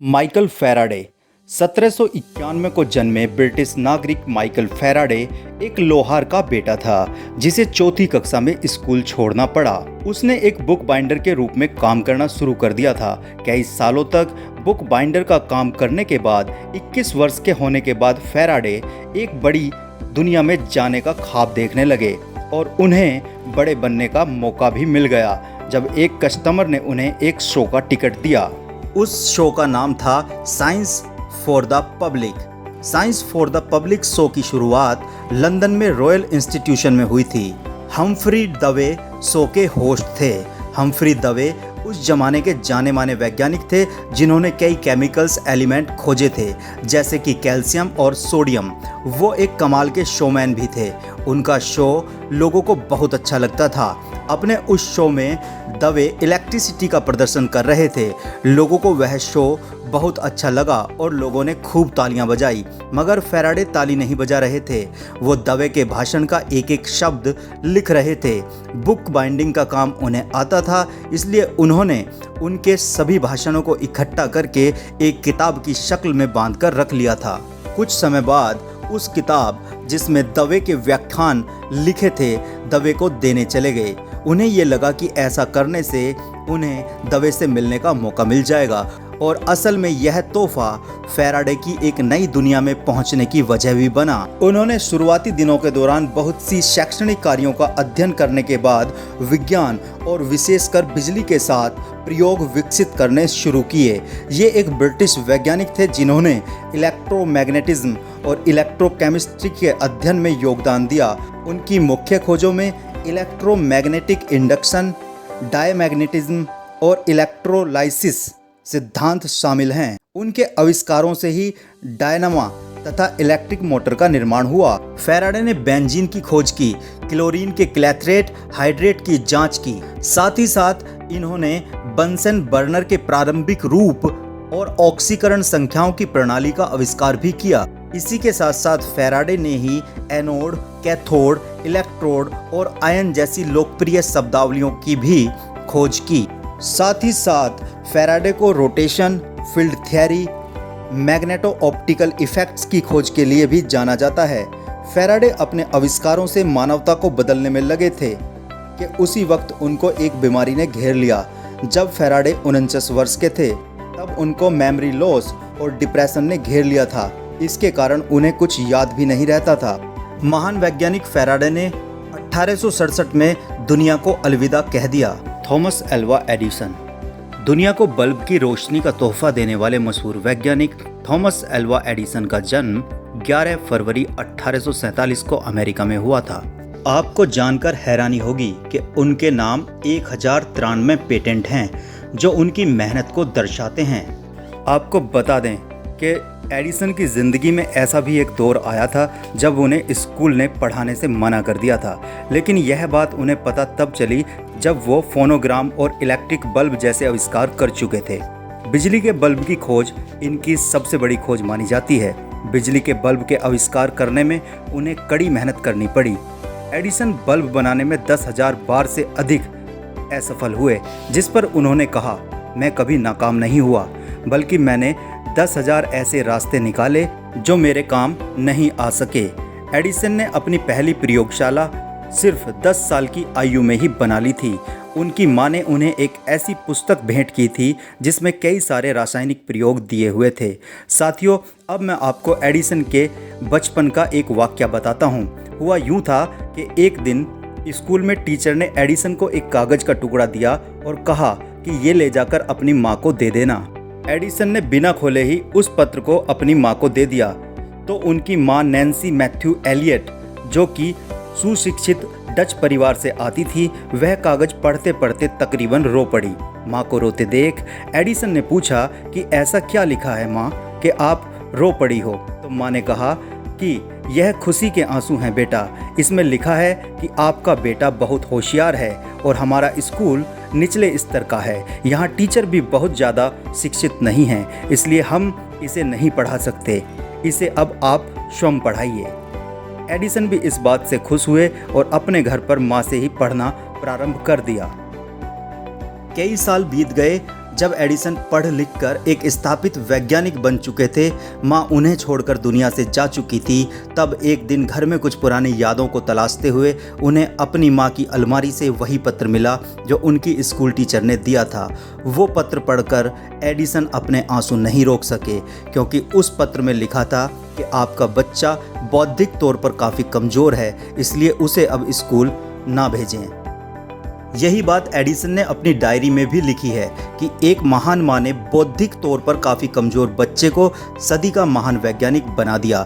Michael Faraday 1791 को जन्मे British नागरिक माइकल फैराडे एक लोहार का बेटा था जिसे चौथी कक्षा में स्कूल छोड़ना पड़ा। उसने एक बुक बाइंडर के रूप में काम करना शुरू कर दिया था। कई सालों तक बुक बाइंडर का काम करने के बाद 21 वर्ष के होने के बाद फैराडे एक बड़ी दुनिया में जाने का ख्वाब देखने लगे और उन्हें बड़े बनने का मौका भी मिल गया जब एक कस्टमर ने उन्हें एक शो का टिकट दिया। उस शो का नाम था science for the public. Science for the public show की शुरुआत लंदन में रॉयल इंस्टीट्यूशन में हुई थी। हम्फ्री दवे शो के होस्ट थे। हम्फ्री दवे उस जमाने के जाने माने वैज्ञानिक थे जिन्होंने कई केमिकल्स एलिमेंट खोजे थे जैसे कि कैल्शियम और सोडियम। वो एक कमाल के शोमैन भी थे। उनका शो लोगों को बहुत अच्छा लगता था। अपने उस शो में दवे इलेक्ट्रिसिटी का प्रदर्शन कर रहे थे। लोगों को वह शो बहुत अच्छा लगा और लोगों ने खूब तालियां बजाई, मगर फैराडे ताली नहीं बजा रहे थे। वो दवे के भाषण का एक एक शब्द लिख रहे थे। बुक बाइंडिंग का काम उन्हें आता था, इसलिए उन्होंने उनके सभी भाषणों को इकट्ठा करके एक किताब की शक्ल में बांधकर रख लिया था। कुछ समय बाद उस किताब जिसमें दवे के व्याख्यान लिखे थे दवे को देने चले गए। उन्हें ये लगा कि ऐसा करने से उन्हें दवे से मिलने का मौका मिल जाएगा और असल में यह तोहफा फैराडे की एक नई दुनिया में पहुंचने की वजह भी बना। उन्होंने शुरुआती दिनों के दौरान बहुत सी शैक्षणिक कार्यों का अध्ययन करने के बाद विज्ञान और विशेषकर बिजली के साथ प्रयोग विकसित करने शुरू किए। ये एक ब्रिटिश वैज्ञानिक थे जिन्होंने इलेक्ट्रोमैग्नेटिज्म और इलेक्ट्रोकेमिस्ट्री के अध्ययन में योगदान दिया। उनकी मुख्य खोजों में इलेक्ट्रोमैग्नेटिक इंडक्शन, डायमैग्नेटिज्म और इलेक्ट्रोलाइसिस सिद्धांत शामिल हैं। उनके आविष्कारों से ही डायनामा तथा इलेक्ट्रिक मोटर का निर्माण हुआ। फैराडे ने बेंजीन की खोज की, क्लोरीन के क्लैथरेट हाइड्रेट की जांच की। साथ ही साथ इन्होंने बंसन बर्नर के प्रारंभिक रूप और ऑक्सीकरण संख्याओं की प्रणाली का आविष्कार भी किया। इसी के साथ साथ फैराडे ने ही एनोड, कैथोड, इलेक्ट्रोड और आयन जैसी लोकप्रिय शब्दावलियों की भी खोज की। साथ ही साथ फैराडे को rotation, field theory, magneto optical effects की खोज के लिए भी जाना जाता है। फैराडे अपने आविष्कारों से मानवता को बदलने में लगे थे कि उसी वक्त उनको एक बीमारी ने घेर लिया। जब फैराडे 49 वर्ष के थे तब उनको मेमोरी लॉस और डिप्रेशन ने घेर लिया था। इसके कारण उन्हें कुछ याद भी नहीं रहता था। महान वैज्ञानिक फैराडे ने 1867 में दुनिया को अलविदा कह दिया। थॉमस एल्वा एडिसन दुनिया को बल्ब की रोशनी का तोहफा देने वाले मशहूर वैज्ञानिक थॉमस एल्वा एडिसन का जन्म 11 फरवरी 1847 को अमेरिका में हुआ था। आपको जानकर हैरानी होगी कि उनके नाम 1093 पेटेंट हैं जो उनकी मेहनत को दर्शाते हैं। आपको बता दें कि एडिसन की ज़िंदगी में ऐसा भी एक दौर आया था जब उन्हें स्कूल ने पढ़ाने से मना कर दिया था, लेकिन यह बात उन्हें पता तब चली जब वो फोनोग्राम और इलेक्ट्रिक बल्ब जैसे आविष्कार कर चुके थे। बिजली के बल्ब की खोज इनकी सबसे बड़ी खोज मानी जाती है। बिजली के बल्ब के आविष्कार करने में उन्हें कड़ी मेहनत करनी पड़ी। एडिसन बल्ब बनाने में 10,000 बार से अधिक असफल हुए, जिस पर उन्होंने कहा, मैं कभी नाकाम नहीं हुआ, बल्कि मैंने 10,000 ऐसे रास्ते निकाले जो मेरे काम नहीं आ सके। एडिसन ने अपनी पहली प्रयोगशाला सिर्फ 10 साल की आयु में ही बना ली थी। उनकी मां ने उन्हें एक ऐसी पुस्तक भेंट की थी जिसमें कई सारे रासायनिक प्रयोग दिए हुए थे। साथियों, अब मैं आपको एडिसन के बचपन का एक वाकया बताता हूँ। हुआ यूँ था कि एक दिन स्कूल में टीचर ने एडिसन को एक कागज़ का टुकड़ा दिया और कहा कि ये ले जाकर अपनी माँ को दे देना। एडिसन ने बिना खोले ही उस पत्र को अपनी माँ को दे दिया तो उनकी माँ नैन्सी मैथ्यू एलियट, जो कि सुशिक्षित डच परिवार से आती थी, वह कागज़ पढ़ते पढ़ते तकरीबन रो पड़ी। माँ को रोते देख एडिसन ने पूछा कि ऐसा क्या लिखा है माँ कि आप रो पड़ी हो। तो माँ ने कहा कि यह खुशी के आंसू हैं बेटा। इसमें लिखा है कि आपका बेटा बहुत होशियार है और हमारा स्कूल निचले स्तर का है। यहाँ टीचर भी बहुत ज़्यादा शिक्षित नहीं हैं, इसलिए हम इसे नहीं पढ़ा सकते। इसे अब आप स्वयं पढ़ाइए। एडिसन भी इस बात से खुश हुए और अपने घर पर माँ से ही पढ़ना प्रारंभ कर दिया। कई साल बीत गए जब एडिसन पढ़ लिख कर एक स्थापित वैज्ञानिक बन चुके थे, माँ उन्हें छोड़कर दुनिया से जा चुकी थी, तब एक दिन घर में कुछ पुरानी यादों को तलाशते हुए उन्हें अपनी माँ की अलमारी से वही पत्र मिला जो उनकी स्कूल टीचर ने दिया था। वो पत्र पढ़कर एडिसन अपने आंसू नहीं रोक सके, क्योंकि उस पत्र में लिखा था कि आपका बच्चा बौद्धिक तौर पर काफ़ी कमज़ोर है, इसलिए उसे अब स्कूल ना भेजें। यही बात एडिसन ने अपनी डायरी में भी लिखी है कि एक महान माँ ने बौद्धिक तौर पर काफ़ी कमज़ोर बच्चे को सदी का महान वैज्ञानिक बना दिया।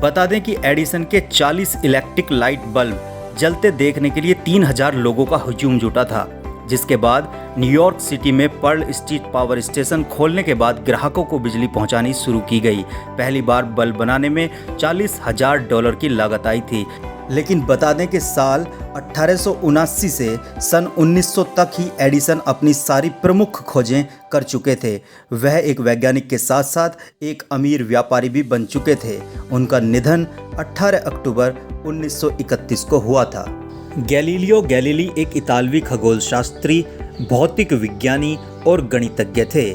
बता दें कि एडिसन के 40 इलेक्ट्रिक लाइट बल्ब जलते देखने के लिए 3000 लोगों का हुजूम जुटा था, जिसके बाद न्यूयॉर्क सिटी में पर्ल स्ट्रीट पावर स्टेशन खोलने के बाद ग्राहकों को बिजली पहुंचानी शुरू की गई। पहली बार बल्ब बनाने में $40,000 की लागत आई थी, लेकिन बता दें कि साल 1879 से सन 1900 तक ही एडिसन अपनी सारी प्रमुख खोजें कर चुके थे। वह एक वैज्ञानिक के साथ साथ एक अमीर व्यापारी भी बन चुके थे। उनका निधन 18 अक्टूबर 1931 को हुआ था। गैलीलियो गैलीली एक इतालवी खगोलशास्त्री, भौतिक विज्ञानी और गणितज्ञ थे।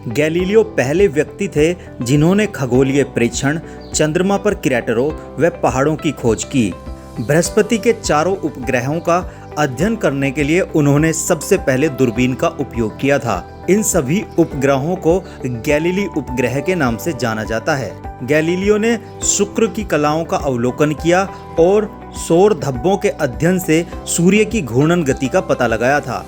गैलीलियो पहले व्यक्ति थे जिन्होंने खगोलीय प्रेक्षण, चंद्रमा पर क्रैटरों व पहाड़ों की खोज की। बृहस्पति के चारों उपग्रहों का अध्ययन करने के लिए उन्होंने सबसे पहले दूरबीन का उपयोग किया था। इन सभी उपग्रहों को गैलीली उपग्रह के नाम से जाना जाता है। गैलीलियो ने शुक्र की कलाओं का अवलोकन किया और सौर धब्बों के अध्ययन से सूर्य की घूर्णन गति का पता लगाया था।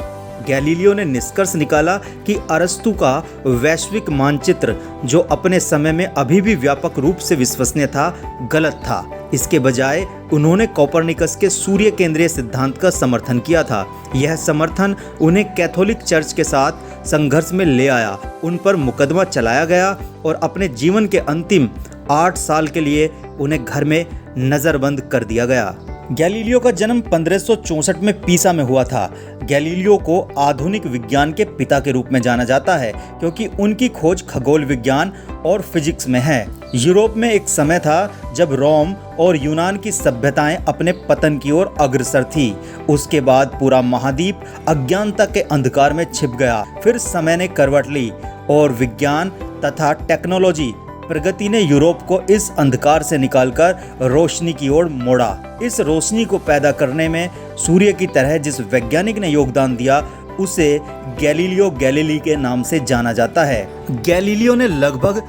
गैलीलियो ने निष्कर्ष निकाला कि अरस्तु का वैश्विक मानचित्र, जो अपने समय में अभी भी व्यापक रूप से विश्वसनीय था, गलत था। इसके बजाय उन्होंने कोपरनिकस के सूर्य केंद्रीय सिद्धांत का समर्थन किया था। यह समर्थन उन्हें कैथोलिक चर्च के साथ संघर्ष में ले आया। उन पर मुकदमा चलाया गया और अपने जीवन के अंतिम 8 साल के लिए उन्हें घर में नज़रबंद कर दिया गया। गैलीलियो का जन्म 1564 में पीसा में हुआ था। गैलीलियो को आधुनिक विज्ञान के पिता के रूप में जाना जाता है, क्योंकि उनकी खोज खगोल विज्ञान और फिजिक्स में है। यूरोप में एक समय था जब रोम और यूनान की सभ्यताएं अपने पतन की ओर अग्रसर थी। उसके बाद पूरा महाद्वीप अज्ञानता के अंधकार में छिप गया। फिर समय ने करवट ली और विज्ञान तथा टेक्नोलॉजी प्रगति ने यूरोप को इस अंधकार से निकालकर रोशनी की ओर मोड़ा। इस रोशनी को पैदा करने में सूर्य की तरह जिस वैज्ञानिक ने योगदान दिया, उसे गैलीलियो गैलीली के नाम से जाना जाता है। गैलीलियो ने लगभग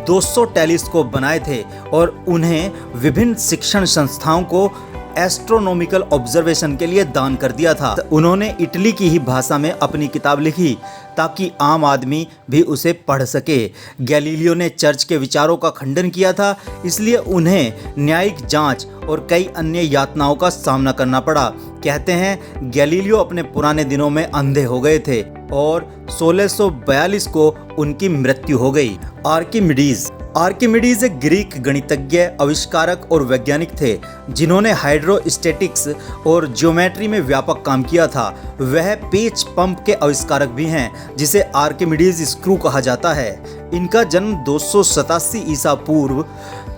200 टेलीस्कोप बनाए थे और उन्हें विभिन्न शिक्षण संस्थाओं को एस्ट्रोनॉमिकल ऑब्जर्वेशन के लिए दान कर दिया था। उन्होंने इटली की ही भाषा में अपनी किताब लिखी ताकि आम आदमी भी उसे पढ़ सके। गैलीलियो ने चर्च के विचारों का खंडन किया था, इसलिए उन्हें न्यायिक जांच और कई अन्य यातनाओं का सामना करना पड़ा। कहते हैं गैलीलियो अपने पुराने दिनों में अंधे हो गए थे और 1642 को उनकी मृत्यु हो गई। आर्किमिडीज एक ग्रीक गणितज्ञ, आविष्कारक और वैज्ञानिक थे जिन्होंने हाइड्रोस्टैटिक्स और ज्योमेट्री में व्यापक काम किया था। वह पेच पंप के आविष्कारक भी हैं, जिसे आर्किमिडीज स्क्रू कहा जाता है। इनका जन्म 287 ईसा पूर्व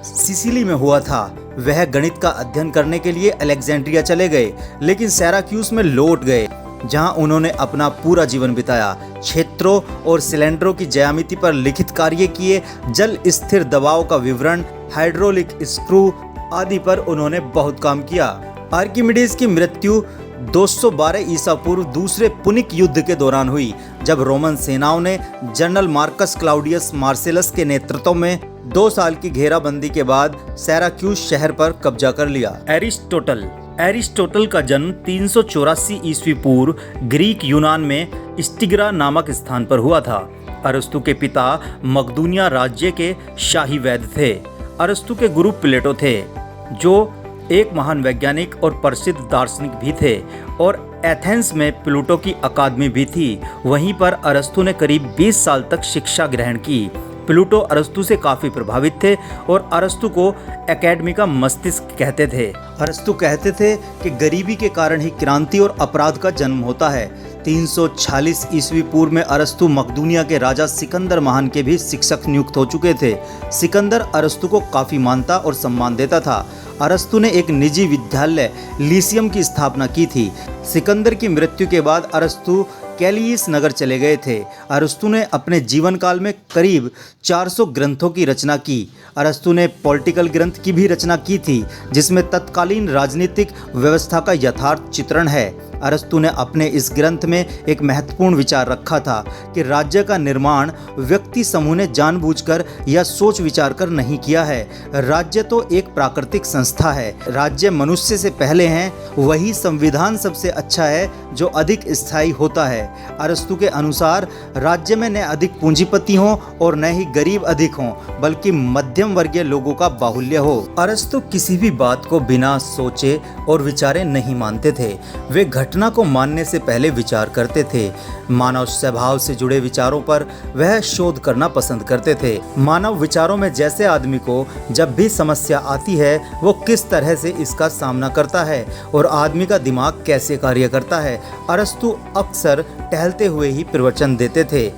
सिसिली में हुआ था। वह गणित का अध्ययन करने के लिए अलेक्जेंड्रिया चले गए, लेकिन सिराक्यूस में लौट गए, जहां उन्होंने अपना पूरा जीवन बिताया। क्षेत्रों और सिलेंडरों की ज्यामिति पर लिखित कार्य किए, जल स्थिर दबाव का विवरण, हाइड्रोलिक स्क्रू आदि पर उन्होंने बहुत काम किया। आर्किमिडीज की मृत्यु 212 ईसा पूर्व दूसरे पुनिक युद्ध के दौरान हुई, जब रोमन सेनाओं ने जनरल मार्कस क्लाउडियस मार्सेलस के नेतृत्व में 2 साल की घेराबंदी के बाद सिराक्यूस शहर पर कब्जा कर लिया। एरिस्टोटल का जन्म 384 ईस्वी पूर्व ग्रीक यूनान में स्टिग्रा नामक स्थान पर हुआ था। अरस्तु के पिता मकदूनिया राज्य के शाही वैद्य थे। अरस्तु के गुरु प्लेटो थे, जो एक महान वैज्ञानिक और प्रसिद्ध दार्शनिक भी थे, और एथेंस में प्लूटो की अकादमी भी थी। वहीं पर अरस्तु ने करीब 20 साल तक शिक्षा ग्रहण की। प्लूटो अरस्तु से काफ़ी प्रभावित थे और अरस्तु को एकेडमी का मस्तिष्क कहते थे। अरस्तु कहते थे कि गरीबी के कारण ही क्रांति और अपराध का जन्म होता है। 346 ईस्वी पूर्व में अरस्तु मकदूनिया के राजा सिकंदर महान के भी शिक्षक नियुक्त हो चुके थे। सिकंदर अरस्तु को काफ़ी मानता और सम्मान देता था। अरस्तु ने एक निजी विद्यालय लीसियम की स्थापना की थी। सिकंदर की मृत्यु के बाद अरस्तु कैलियस नगर चले गए थे। अरस्तु ने अपने जीवन काल में करीब 400 ग्रंथों की रचना की। अरस्तु ने पॉलिटिकल ग्रंथ की भी रचना की थी, जिसमें तत्कालीन राजनीतिक व्यवस्था का यथार्थ चित्रण है। अरस्तु ने अपने इस ग्रंथ में एक महत्वपूर्ण विचार रखा था कि राज्य का निर्माण व्यक्ति समूह ने जानबूझकर या सोच विचार कर नहीं किया है। राज्य तो एक प्राकृतिक संस्था है। राज्य मनुष्य से पहले हैं। वही संविधान सबसे अच्छा है जो अधिक स्थायी होता है। अरस्तु के अनुसार राज्य में न अधिक पूंजीपति हों और न ही गरीब अधिक हों, बल्कि मध्यम वर्गीय लोगों का बाहुल्य हो। अरस्तु किसी भी बात को बिना सोचे और विचारे नहीं मानते थे। वे घटना को मानने से पहले विचार करते थे। मानव स्वभाव से जुड़े विचारों पर वह शोध करना पसंद करते थे। मानव विचारों में जैसे आदमी को जब भी समस्या आती है वो किस तरह से इसका सामना करता है और आदमी का दिमाग कैसे कार्य करता है, अरस्तु अक्सर टहलते हुए ही प्रवचन देते थे।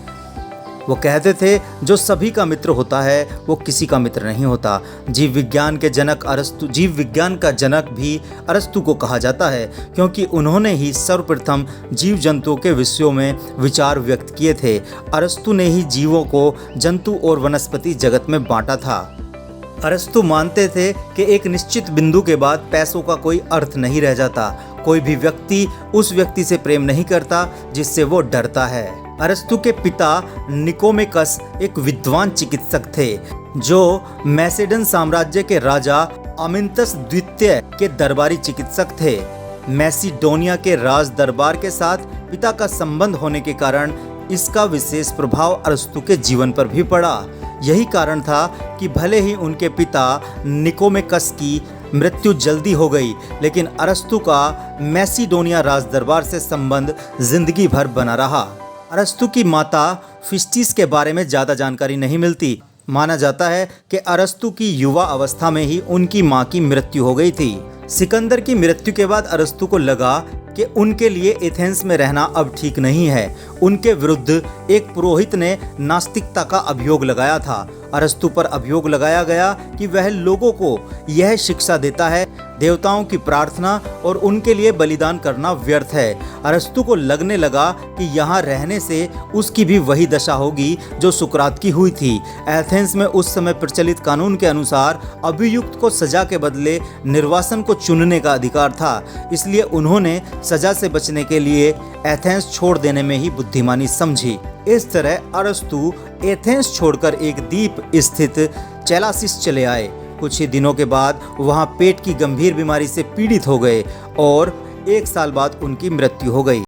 वो कहते थे, जो सभी का मित्र होता है वो किसी का मित्र नहीं होता। जीव विज्ञान का जनक भी अरस्तु को कहा जाता है, क्योंकि उन्होंने ही सर्वप्रथम जीव जंतुओं के विषयों में विचार व्यक्त किए थे। अरस्तु ने ही जीवों को जंतु और वनस्पति जगत में बांटा था। अरस्तु मानते थे कि एक निश्चित बिंदु के बाद पैसों का कोई अर्थ नहीं रह जाता। कोई भी व्यक्ति उस व्यक्ति से प्रेम नहीं करता जिससे वो डरता है। अरस्तु के पिता निकोमेकस एक विद्वान चिकित्सक थे, जो मैसेडन साम्राज्य के राजा अमिनतस द्वितीय के दरबारी चिकित्सक थे। मैसिडोनिया के राज दरबार के साथ पिता का संबंध होने के कारण इसका विशेष प्रभाव अरस्तु के जीवन पर भी पड़ा। यही कारण था कि भले ही उनके पिता निकोमेकस की मृत्यु जल्दी हो गई, लेकिन अरस्तु का मैसिडोनिया राज दरबार से संबंध जिंदगी भर बना रहा। अरस्तु की माता फिस्टिस के बारे में ज़्यादा जानकारी नहीं मिलती। माना जाता है कि अरस्तु की युवा अवस्था में ही उनकी मां की मृत्यु हो गई थी। सिकंदर की मृत्यु के बाद अरस्तु को लगा कि उनके लिए एथेंस में रहना अब ठीक नहीं है। उनके विरुद्ध एक पुरोहित ने नास्तिकता का अभियोग लगाया था। अरस्तु पर अभियोग लगाया गया कि वह लोगों को यह शिक्षा देता है देवताओं की प्रार्थना और उनके लिए बलिदान करना व्यर्थ है। अरस्तु को लगने लगा कि यहाँ रहने से उसकी भी वही दशा होगी जो सुकरात की हुई थी। एथेंस में उस समय प्रचलित कानून के अनुसार अभियुक्त को सजा के बदले निर्वासन को चुनने का अधिकार था। इसलिए उन्होंने सजा से बचने के लिए एथेंस छोड़ देने में ही बुद्धिमानी समझी। इस तरह अरस्तु एथेंस छोड़कर एक द्वीप स्थित चेलासिस चले आए। कुछ ही दिनों के बाद वहां पेट की गंभीर बीमारी से पीड़ित हो गए और 1 साल बाद उनकी मृत्यु हो गई।